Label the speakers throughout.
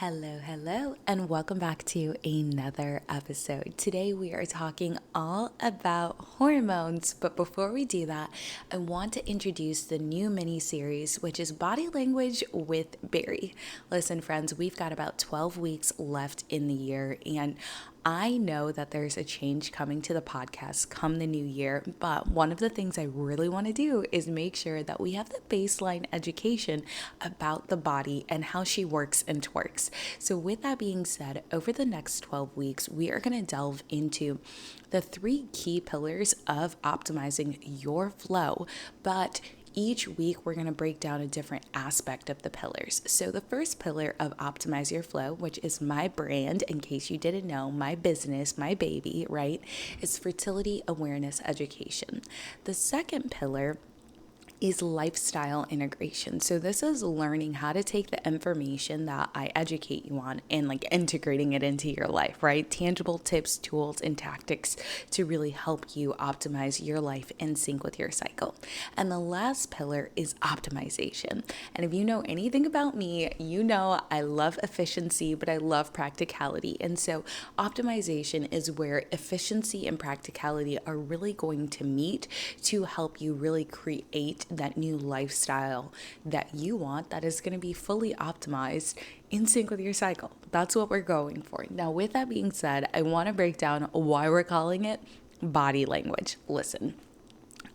Speaker 1: Hello, and welcome back to another episode. Today we are talking all about hormones, but before we do that, I want to introduce the new mini series, which is Body Language with Barry. Listen, friends, we've got about 12 weeks left in the year, and I know that there's a change coming to the podcast come the new year, but one of the things I really want to do is make sure that we have the baseline education about the body and how she works and twerks. So with that being said, over the next 12 weeks, we are going to delve into the 3 key pillars of optimizing your flow, but each week, we're going to break down a different aspect of the pillars. So the first pillar of Optimize Your Flow, which is my brand, in case you didn't know, my business, my baby, right, is fertility awareness education. The second pillar is lifestyle integration. So this is learning how to take the information that I educate you on and integrating it into your life, right? Tangible tips, tools, and tactics to really help you optimize your life in sync with your cycle. And the last pillar is optimization. And if you know anything about me, you know I love efficiency, but I love practicality. And so optimization is where efficiency and practicality are really going to meet to help you really create that new lifestyle that you want that is going to be fully optimized in sync with your cycle. That's what we're going for. Now, with that being said, I want to break down why we're calling it body language. Listen,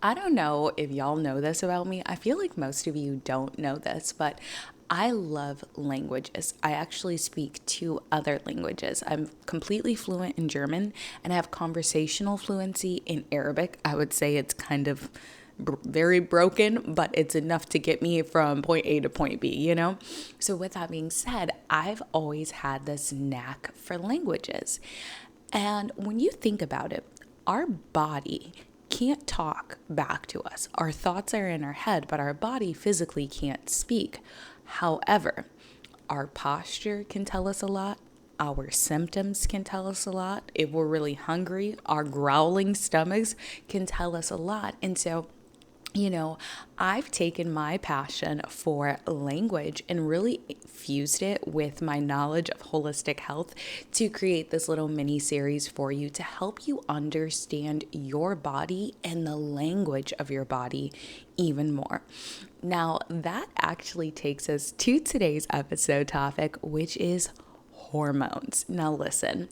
Speaker 1: I don't know if y'all know this about me. I feel like most of you don't know this, but I love languages. I actually speak 2 other languages. I'm completely fluent in German and I have conversational fluency in Arabic. I would say it's kind of very broken, but it's enough to get me from point A to point B, you know? So with that being said, I've always had this knack for languages. And when you think about it, our body can't talk back to us. Our thoughts are in our head, but our body physically can't speak. However, our posture can tell us a lot. Our symptoms can tell us a lot. If we're really hungry, our growling stomachs can tell us a lot. And so I've taken my passion for language and really fused it with my knowledge of holistic health to create this little mini series for you to help you understand your body and the language of your body even more. Now, that actually takes us to today's episode topic, which is hormones. Now, listen.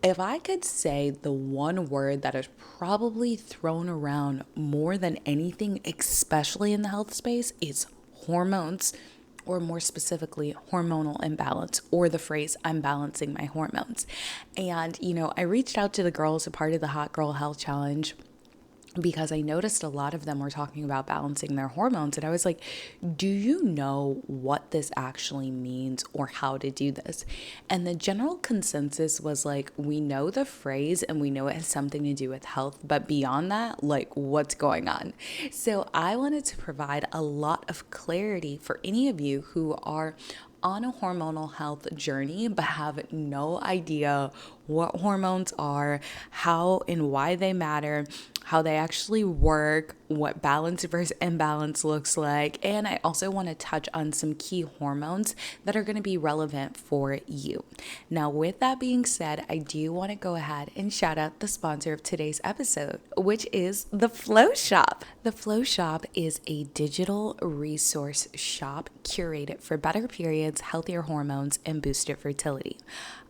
Speaker 1: If I could say the one word that is probably thrown around more than anything, especially in the health space, is hormones, or more specifically, hormonal imbalance, or the phrase, I'm balancing my hormones. And, I reached out to the girls, a part of the Hot Girl Health Challenge, because I noticed a lot of them were talking about balancing their hormones. And I was like, do you know what this actually means or how to do this? And the general consensus was like, we know the phrase and we know it has something to do with health, but beyond that, what's going on? So I wanted to provide a lot of clarity for any of you who are on a hormonal health journey but have no idea what hormones are, how and why they matter, how they actually work, what balance versus imbalance looks like. And I also want to touch on some key hormones that are going to be relevant for you. Now, with that being said, I do want to go ahead and shout out the sponsor of today's episode, which is the Flow Shop. The Flow Shop is a digital resource shop curated for better periods, healthier hormones, and boosted fertility.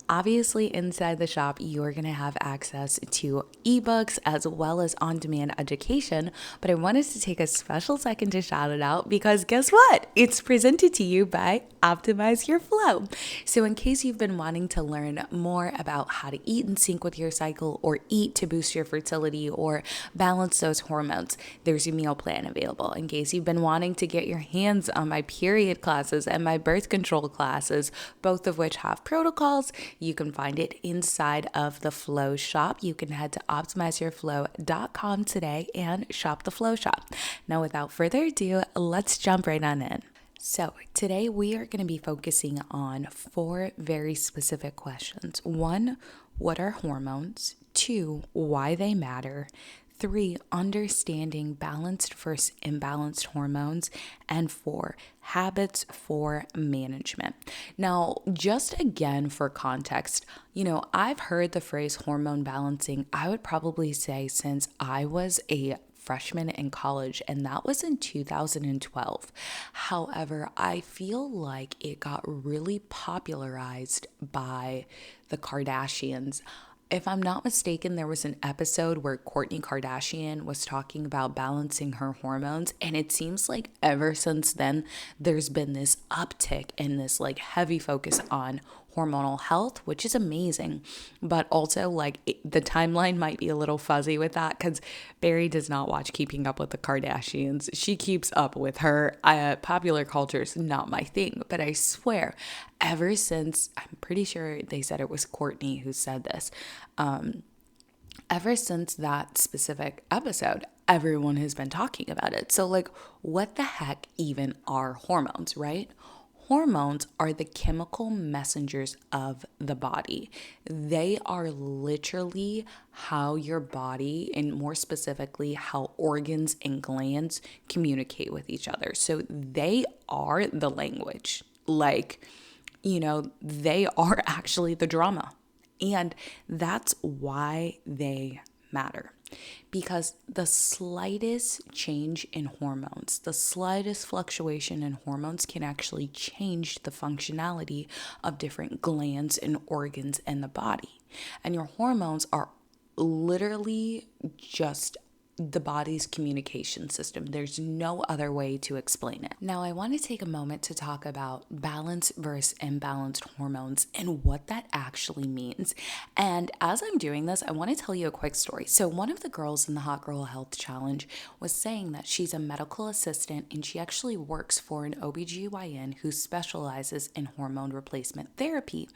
Speaker 1: Obviously, inside the shop, you're going to have access to ebooks as well as on-demand education, but I wanted to take a special second to shout it out because guess what? It's presented to you by Optimize Your Flow. So in case you've been wanting to learn more about how to eat in sync with your cycle or eat to boost your fertility or balance those hormones, there's a meal plan available. In case you've been wanting to get your hands on my period classes and my birth control classes, both of which have protocols, you can find it inside of the Flow Shop. You can head to optimizeyourflow.com today and shop the Flow Shop. Now, without further ado, let's jump right on in. So today we are going to be focusing on 4 very specific questions. 1, what are hormones? 2, why they matter. 3, understanding balanced versus imbalanced hormones. And 4, habits for management. Now, just again for context, I've heard the phrase hormone balancing, I would probably say since I was a freshman in college, and that was in 2012. However, I feel like it got really popularized by the Kardashians. If I'm not mistaken, there was an episode where Kourtney Kardashian was talking about balancing her hormones. And it seems like ever since then, there's been this uptick in this like heavy focus on hormonal health, which is amazing. But also the timeline might be a little fuzzy with that because Barry does not watch Keeping Up with the Kardashians. She keeps up with her. Popular culture is not my thing, but I swear, ever since, I'm pretty sure they said it was Kourtney who said this, ever since that specific episode, everyone has been talking about it. So what the heck even are hormones, right? Hormones are the chemical messengers of the body. They are literally how your body, and more specifically, how organs and glands communicate with each other. So they are the language. They are actually the drama. And that's why they matter. Because the slightest change in hormones, the slightest fluctuation in hormones can actually change the functionality of different glands and organs in the body. And your hormones are literally just the body's communication system. There's no other way to explain it. Now, I want to take a moment to talk about balanced versus imbalanced hormones and what that actually means. And as I'm doing this, I want to tell you a quick story. So one of the girls in the Hot Girl Health Challenge was saying that she's a medical assistant and she actually works for an OBGYN who specializes in hormone replacement therapy.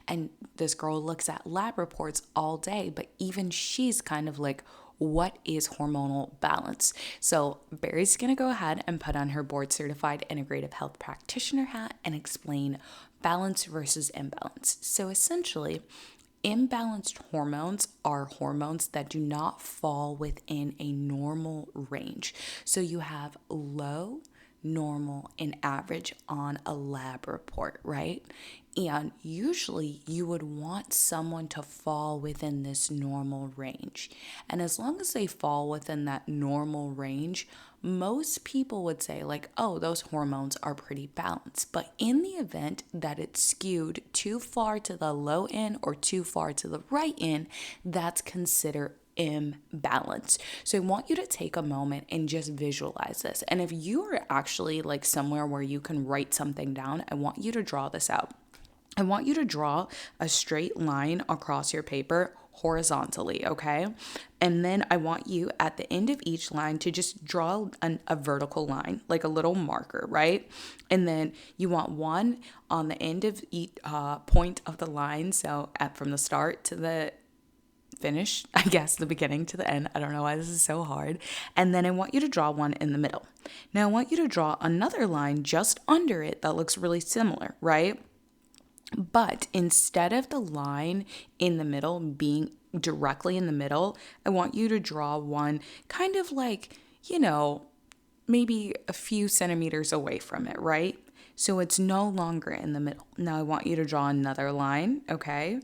Speaker 1: And this girl looks at lab reports all day, but even she's kind of like, what is hormonal balance? So Barry's going to go ahead and put on her board certified integrative health practitioner hat and explain balance versus imbalance. So essentially, imbalanced hormones are hormones that do not fall within a normal range. So you have low, normal, and average on a lab report, right? And usually you would want someone to fall within this normal range. And as long as they fall within that normal range, most people would say oh, those hormones are pretty balanced. But in the event that it's skewed too far to the low end or too far to the right end, that's considered imbalance. So I want you to take a moment and just visualize this. And if you are actually somewhere where you can write something down, I want you to draw this out. I want you to draw a straight line across your paper horizontally, okay? And then I want you at the end of each line to just draw a vertical line, like a little marker, right? And then you want one on the end of each point of the line. So from the start to the finish, I guess, the beginning to the end. I don't know why this is so hard. And then I want you to draw one in the middle. Now I want you to draw another line just under it that looks really similar, right? But instead of the line in the middle being directly in the middle, I want you to draw one kind of maybe a few centimeters away from it, right? So it's no longer in the middle. Now I want you to draw another line, okay?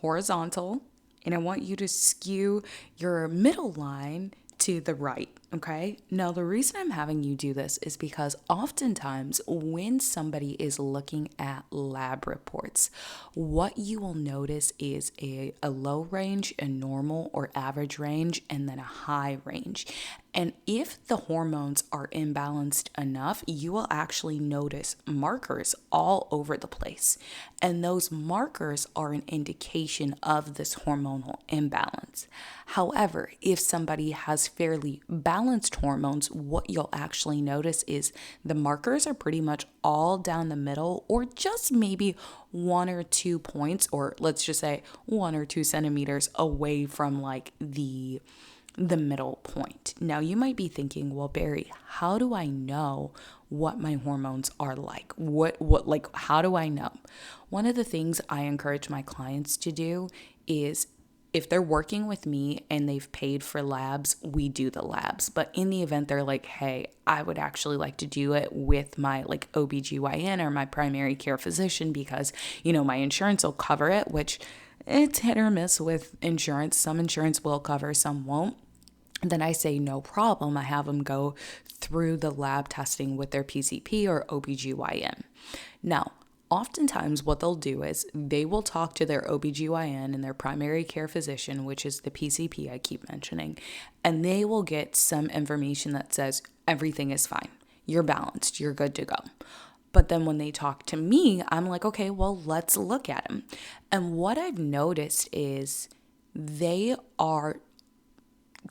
Speaker 1: Horizontal. And I want you to skew your middle line to the right, okay? Now, the reason I'm having you do this is because oftentimes when somebody is looking at lab reports, what you will notice is a low range, a normal or average range, and then a high range. And if the hormones are imbalanced enough, you will actually notice markers all over the place. And those markers are an indication of this hormonal imbalance. However, if somebody has fairly balanced hormones, what you'll actually notice is the markers are pretty much all down the middle, or just maybe 1 or 2 points, or let's just say 1 or 2 centimeters away from the middle point. Now you might be thinking, well, Barry, how do I know what my hormones are like? How do I know? One of the things I encourage my clients to do is if they're working with me and they've paid for labs, we do the labs. But in the event they're like, hey, I would actually like to do it with my like OBGYN or my primary care physician because, my insurance will cover it, which it's hit or miss with insurance. Some insurance will cover, some won't. Then I say no problem. I have them go through the lab testing with their PCP or OBGYN. Now, oftentimes what they'll do is they will talk to their OBGYN and their primary care physician, which is the PCP I keep mentioning, and they will get some information that says everything is fine. You're balanced. You're good to go. But then when they talk to me, I'm like, okay, well, let's look at them. And what I've noticed is they are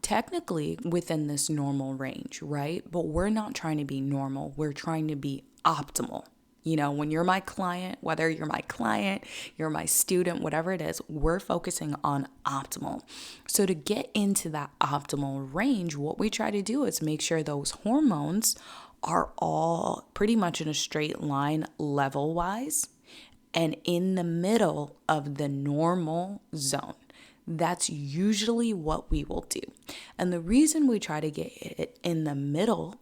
Speaker 1: technically within this normal range, right? But we're not trying to be normal. We're trying to be optimal. When you're my client, whether you're my client, you're my student, whatever it is, we're focusing on optimal. So to get into that optimal range, what we try to do is make sure those hormones are all pretty much in a straight line level-wise and in the middle of the normal zone. That's usually what we will do. And the reason we try to get it in the middle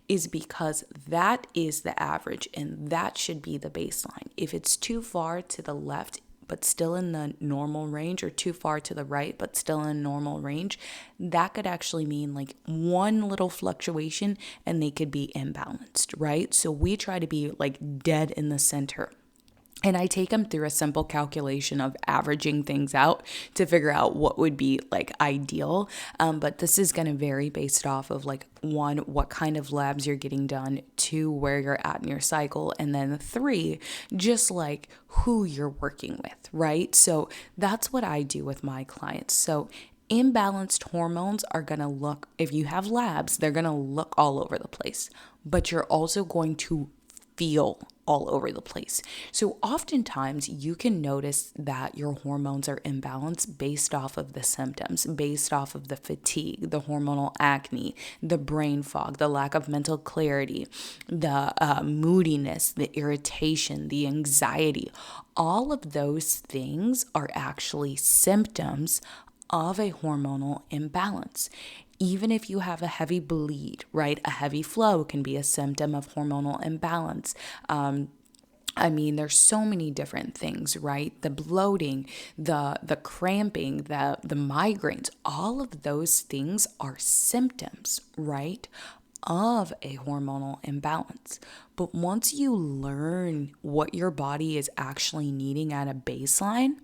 Speaker 1: is because that is the average and that should be the baseline. If it's too far to the left but still in the normal range, or too far to the right but still in normal range, that could actually mean like one little fluctuation and they could be imbalanced, right? So we try to be like dead in the center. And I take them through a simple calculation of averaging things out to figure out what would be like ideal. But this is going to vary based off of like, 1, what kind of labs you're getting done, 2, where you're at in your cycle, and then 3, just like who you're working with, right? So that's what I do with my clients. So imbalanced hormones are going to look, if you have labs, they're going to look all over the place, but you're also going to feel all over the place. So oftentimes you can notice that your hormones are imbalanced based off of the symptoms, based off of the fatigue, the hormonal acne, the brain fog, the lack of mental clarity, the moodiness, the irritation, the anxiety. All of those things are actually symptoms of a hormonal imbalance. Even if you have a heavy bleed, right? A heavy flow can be a symptom of hormonal imbalance. There's so many different things, right? The bloating, the cramping, the migraines, all of those things are symptoms, right, of a hormonal imbalance. But once you learn what your body is actually needing at a baseline,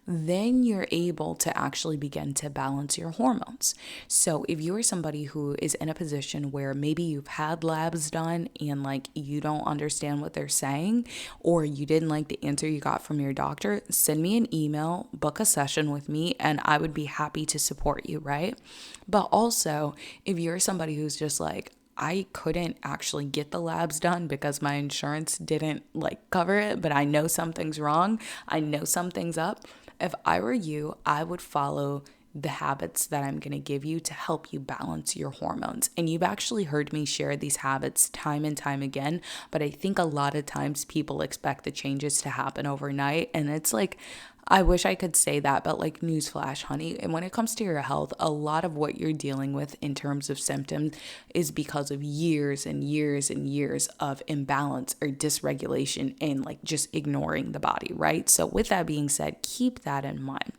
Speaker 1: then you're able to actually begin to balance your hormones. So if you're somebody who is in a position where maybe you've had labs done and like you don't understand what they're saying, or you didn't like the answer you got from your doctor, send me an email, book a session with me, and I would be happy to support you, right? But also, if you're somebody who's just like, I couldn't actually get the labs done because my insurance didn't like cover it, but I know something's wrong. I know something's up. If I were you, I would follow the habits that I'm going to give you to help you balance your hormones. And you've actually heard me share these habits time and time again, but I think a lot of times people expect the changes to happen overnight. And it's like, I wish I could say that, but like newsflash, honey. And when it comes to your health, a lot of what you're dealing with in terms of symptoms is because of years and years and years of imbalance or dysregulation and like just ignoring the body, right? So with that being said, keep that in mind.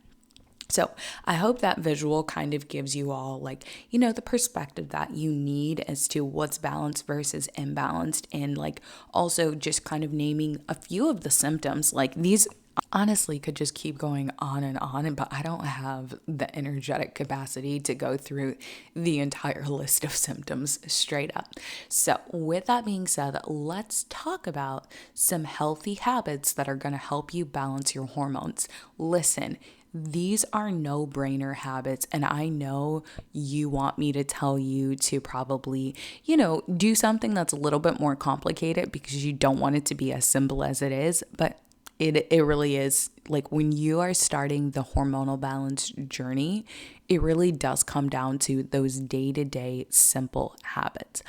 Speaker 1: So I hope that visual kind of gives you all like, the perspective that you need as to what's balanced versus imbalanced, and like also just kind of naming a few of the symptoms. Like these honestly could just keep going on, but I don't have the energetic capacity to go through the entire list of symptoms straight up. So with that being said, let's talk about some healthy habits that are going to help you balance your hormones. Listen, these are no-brainer habits, and I know you want me to tell you to probably, do something that's a little bit more complicated because you don't want it to be as simple as it is, but it really is. Like when you are starting the hormonal balance journey, it really does come down to those day-to-day simple habits.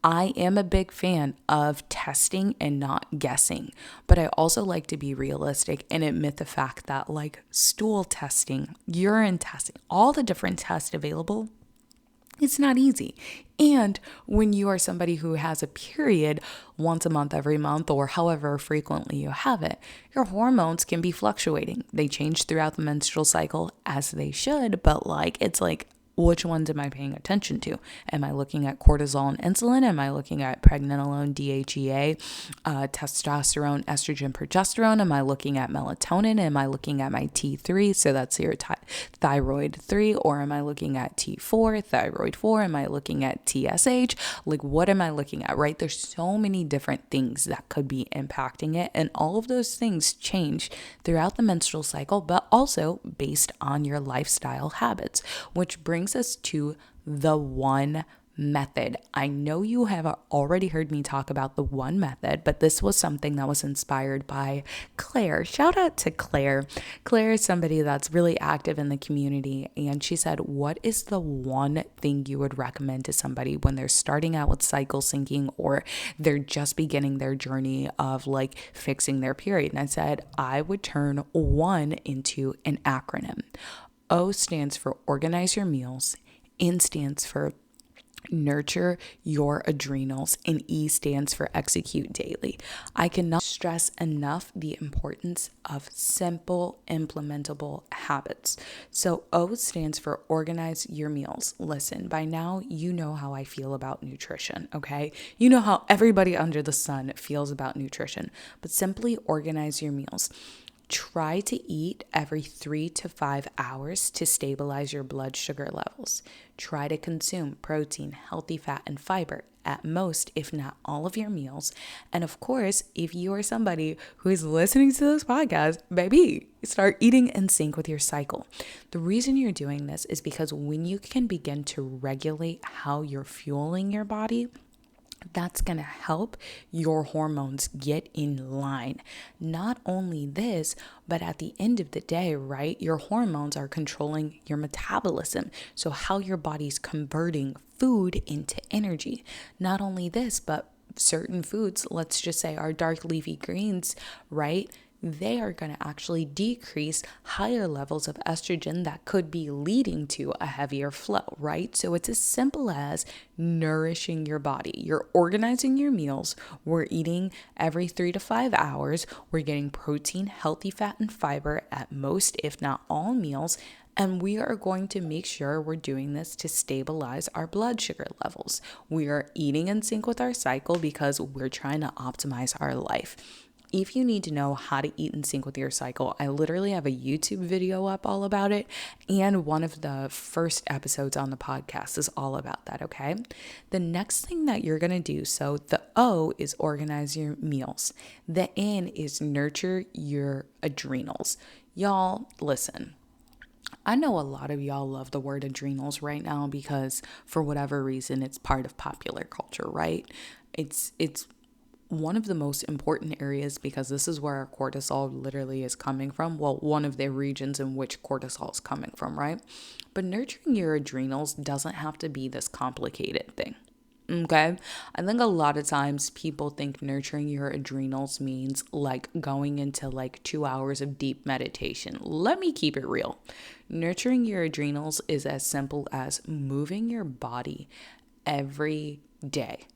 Speaker 1: I am a big fan of testing and not guessing, but I also like to be realistic and admit the fact that like stool testing, urine testing, all the different tests available, it's not easy. And when you are somebody who has a period once a month, every month, or however frequently you have it, your hormones can be fluctuating. They change throughout the menstrual cycle as they should, but like it's like, which ones am I paying attention to? Am I looking at cortisol and insulin? Am I looking at pregnenolone, DHEA, testosterone, estrogen, progesterone? Am I looking at melatonin? Am I looking at my T3? So that's your thyroid 3. Or am I looking at T4, thyroid 4? Am I looking at TSH? Like, what am I looking at, right? There's so many different things that could be impacting it. And all of those things change throughout the menstrual cycle, but also based on your lifestyle habits, which brings us to the one method. I know you have already heard me talk about the one method, but this was something that was inspired by Claire. Shout out to Claire. Claire is somebody that's really active in the community, and she said, what is the one thing you would recommend to somebody when they're starting out with cycle syncing or they're just beginning their journey of like fixing their period? And I said, I would turn one into an acronym. O stands for organize your meals, N stands for nurture your adrenals, and E stands for execute daily. I cannot stress enough the importance of simple, implementable habits. So O stands for organize your meals. Listen, by now you know how I feel about nutrition, okay? You know how everybody under the sun feels about nutrition, but simply organize your meals. Try to eat every 3 to 5 hours to stabilize your blood sugar levels. Try to consume protein, healthy fat, and fiber at most, if not all of your meals. And of course, if you are somebody who is listening to this podcast, baby, start eating in sync with your cycle. The reason you're doing this is because when you can begin to regulate how you're fueling your body, that's going to help your hormones get in line. Not only this, but at the end of the day, right, your hormones are controlling your metabolism. So how your body's converting food into energy. Not only this, but certain foods, let's just say our dark leafy greens, right? They are going to actually decrease higher levels of estrogen that could be leading to a heavier flow, right? So it's as simple as nourishing your body. You're organizing your meals. We're eating every 3 to 5 hours. We're getting protein, healthy fat, and fiber at most, if not all meals. And we are going to make sure we're doing this to stabilize our blood sugar levels. We are eating in sync with our cycle because we're trying to optimize our life. If you need to know how to eat in sync with your cycle, I literally have a YouTube video up all about it. And one of the first episodes on the podcast is all about that, okay? The next thing that you're going to do, so the O is organize your meals. The N is nurture your adrenals. Y'all, listen. I know a lot of y'all love the word adrenals right now because for whatever reason, it's part of popular culture, right? It's one of the most important areas because this is where our cortisol literally is coming from. Well, one of the regions in which cortisol is coming from, right? But nurturing your adrenals doesn't have to be this complicated thing. Okay. I think a lot of times people think nurturing your adrenals means like going into like 2 hours of deep meditation. Let me keep it real. Nurturing your adrenals is as simple as moving your body every day.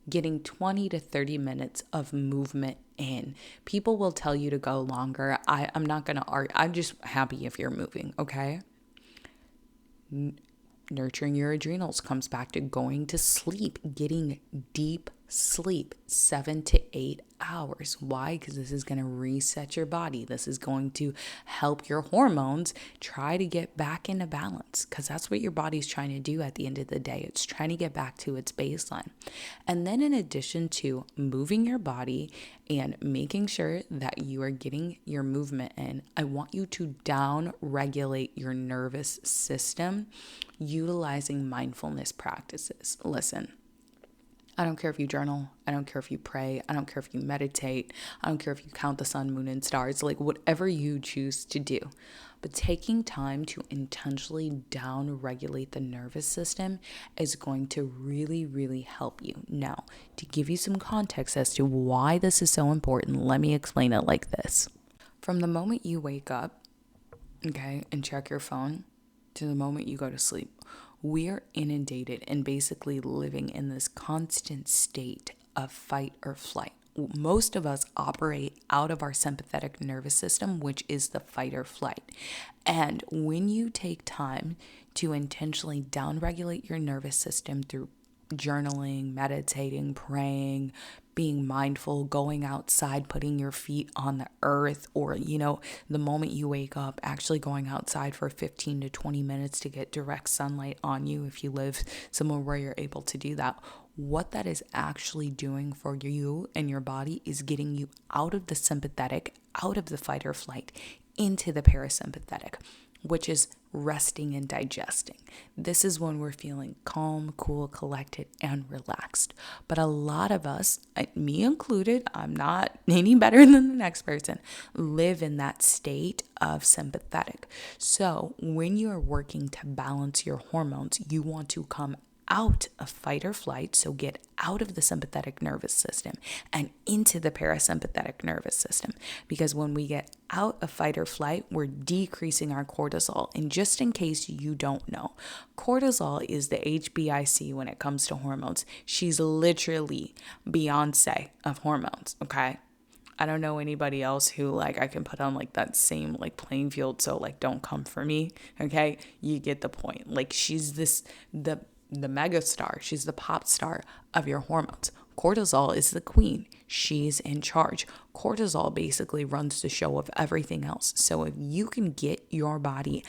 Speaker 1: Getting 20 to 30 minutes of movement in. People will tell you to go longer. I'm not going to argue. I'm just happy if you're moving, okay? Nurturing your adrenals comes back to going to sleep, getting deep sleep, 7 to 8 hours. Why? Because this is going to reset your body. This is going to help your hormones try to get back into balance because that's what your body's trying to do at the end of the day. It's trying to get back to its baseline. And then in addition to moving your body and making sure that you are getting your movement in, I want you to down regulate your nervous system utilizing mindfulness practices. Listen, I don't care if you journal. I don't care if you pray. I don't care if you meditate. I don't care if you count the sun, moon, and stars, like whatever you choose to do. But taking time to intentionally down regulate the nervous system is going to really, really help you. Now, to give you some context as to why this is so important, let me explain it like this. From the moment you wake up, okay, and check your phone to the moment you go to sleep, we are inundated and basically living in this constant state of fight or flight. Most of us operate out of our sympathetic nervous system, which is the fight or flight. And when you take time to intentionally downregulate your nervous system through journaling, meditating, praying, being mindful, going outside, putting your feet on the earth, or, the moment you wake up, actually going outside for 15 to 20 minutes to get direct sunlight on you if you live somewhere where you're able to do that. What that is actually doing for you and your body is getting you out of the sympathetic, out of the fight or flight, into the parasympathetic, which is resting and digesting. This is when we're feeling calm, cool, collected, and relaxed. But a lot of us, me included, I'm not any better than the next person, live in that state of sympathetic. So when you are working to balance your hormones, you want to come out of fight or flight, so get out of the sympathetic nervous system and into the parasympathetic nervous system. Because when we get out of fight or flight, we're decreasing our cortisol. And just in case you don't know, cortisol is the HBIC when it comes to hormones. She's literally Beyonce of hormones, okay? I don't know anybody else who I can put on that same playing field, so don't come for me, okay? You get the point. She's the mega star. She's the pop star of your hormones. Cortisol is the queen. She's in charge. Cortisol basically runs the show of everything else. So if you can get your body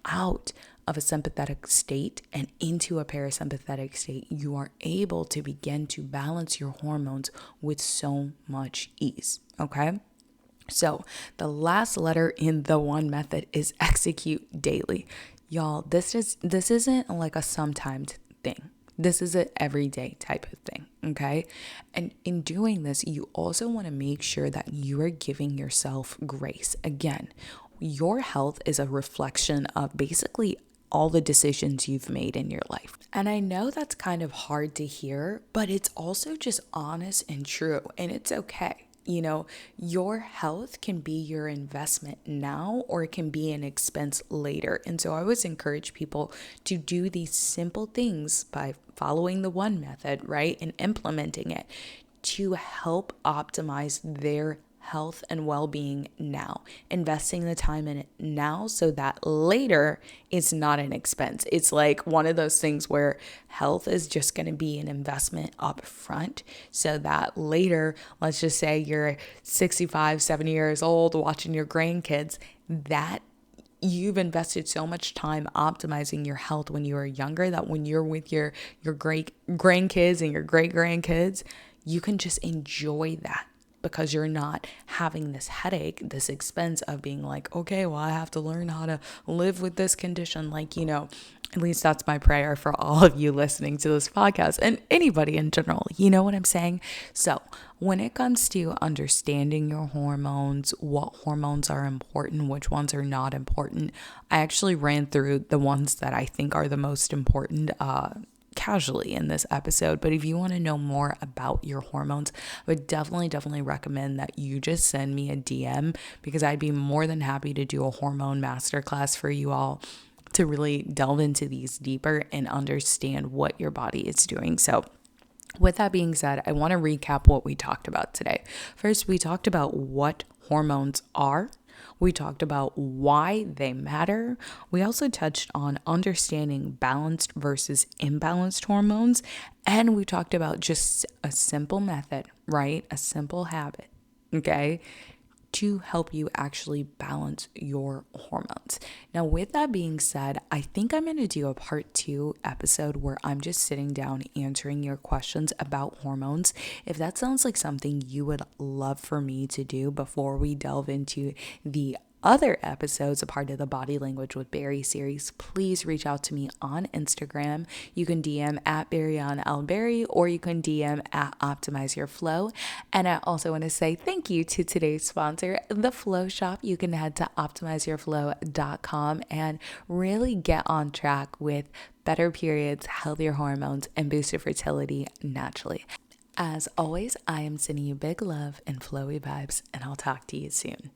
Speaker 1: out of a sympathetic state and into a parasympathetic state, you are able to begin to balance your hormones with so much ease, okay? So the last letter in the one method is execute daily. Y'all, this isn't a sometimes thing. This is an everyday type of thing, okay? And in doing this, you also want to make sure that you are giving yourself grace. Again, your health is a reflection of basically all the decisions you've made in your life. And I know that's kind of hard to hear, but it's also just honest and true, and it's okay. Your health can be your investment now, or it can be an expense later. And so I always encourage people to do these simple things by following the one method, right? And implementing it to help optimize their health and well-being now, investing the time in it now so that later it's not an expense. It's one of those things where health is just going to be an investment up front so that later, let's just say you're 65, 70 years old watching your grandkids, that you've invested so much time optimizing your health when you were younger that when you're with your great grandkids and your great grandkids, you can just enjoy that. Because you're not having this headache, this expense of being okay, well, I have to learn how to live with this condition. At least that's my prayer for all of you listening to this podcast and anybody in general. You know what I'm saying? So when it comes to understanding your hormones, what hormones are important, which ones are not important, I actually ran through the ones that I think are the most important casually in this episode. But if you want to know more about your hormones, I would definitely recommend that you just send me a DM, because I'd be more than happy to do a hormone masterclass for you all to really delve into these deeper and understand what your body is doing. So with that being said, I want to recap what we talked about today. First, we talked about what hormones are. We talked about why they matter. We also touched on understanding balanced versus imbalanced hormones. And we talked about just a simple method, right? A simple habit, okay, to help you actually balance your hormones. Now, with that being said, I think I'm going to do a part 2 episode where I'm just sitting down answering your questions about hormones. If that sounds like something you would love for me to do before we delve into the other episodes, a part of the Body Language with Barry series, please reach out to me on Instagram. You can DM at BarryOnLBarry, or you can DM at Optimize Your Flow. And I also want to say thank you to today's sponsor, The Flow Shop. You can head to optimizeyourflow.com and really get on track with better periods, healthier hormones, and boosted fertility naturally. As always, I am sending you big love and flowy vibes, and I'll talk to you soon.